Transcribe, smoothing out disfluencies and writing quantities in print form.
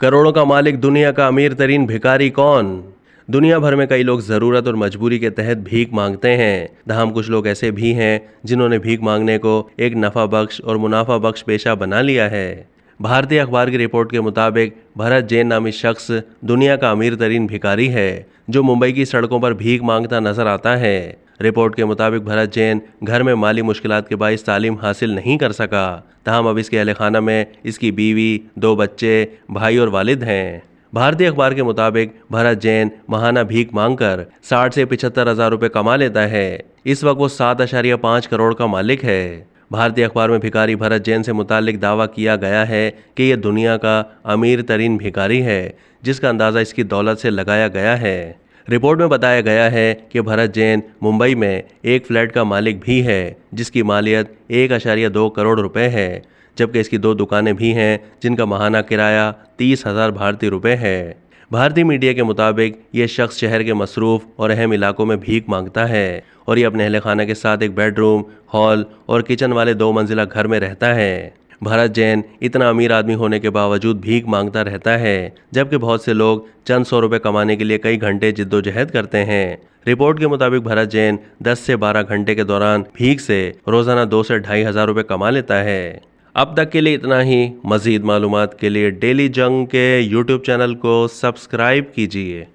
करोड़ों का मालिक दुनिया का अमीर तरीन भिखारी कौन? दुनिया भर में कई लोग ज़रूरत और मजबूरी के तहत भीख मांगते हैं। तमाम कुछ लोग ऐसे भी हैं जिन्होंने भीख मांगने को एक नफ़ा बख्श और मुनाफा बख्श पेशा बना लिया है। भारतीय अखबार की रिपोर्ट के मुताबिक भरत जैन नामी शख्स दुनिया का अमीर तरीन भिखारी है जो मुंबई की सड़कों पर भीख मांगता नजर आता है। रिपोर्ट के मुताबिक भरत जैन घर में माली मुश्किलात के बाइस तालीम हासिल नहीं कर सका। तमाम अब इसके अहल खाना में इसकी बीवी, 2 बच्चे, भाई और वालिद हैं। भारतीय अखबार के मुताबिक भरत जैन महाना भीख मांगकर 60 से 75 हज़ार रुपये कमा लेता है। इस वक्त वो 7.5 करोड़ का मालिक है। भारतीय अखबार में भिखारी भरत जैन से मुतालिक दावा किया गया है कि यह दुनिया का अमीर तरीन भिखारी है जिसका अंदाज़ा इसकी दौलत से लगाया गया है। रिपोर्ट में बताया गया है कि भरत जैन मुंबई में एक फ्लैट का मालिक भी है जिसकी मालियत 1.2 करोड़ रुपए है, जबकि इसकी 2 दुकानें भी हैं जिनका माहाना किराया 30,000 भारतीय रुपये है। भारतीय मीडिया के मुताबिक ये शख्स शहर के मसरूफ़ और अहम इलाकों में भीख मांगता है और ये अपने अहल खाना के साथ एक बेडरूम, हॉल और किचन वाले 2 मंजिला घर में रहता है। भरत जैन इतना अमीर आदमी होने के बावजूद भीख मांगता रहता है, जबकि बहुत से लोग चंद 100 रुपये कमाने के लिए कई घंटे जिद्दोजहद करते हैं। रिपोर्ट के मुताबिक भरत जैन 10 से 12 घंटे के दौरान भीख से रोजाना 2 से 2.5 हज़ार रुपये कमा लेता है। अब तक के लिए इतना ही। मज़ीद मालूमात के लिए डेली जंग के YouTube चैनल को सब्सक्राइब कीजिए।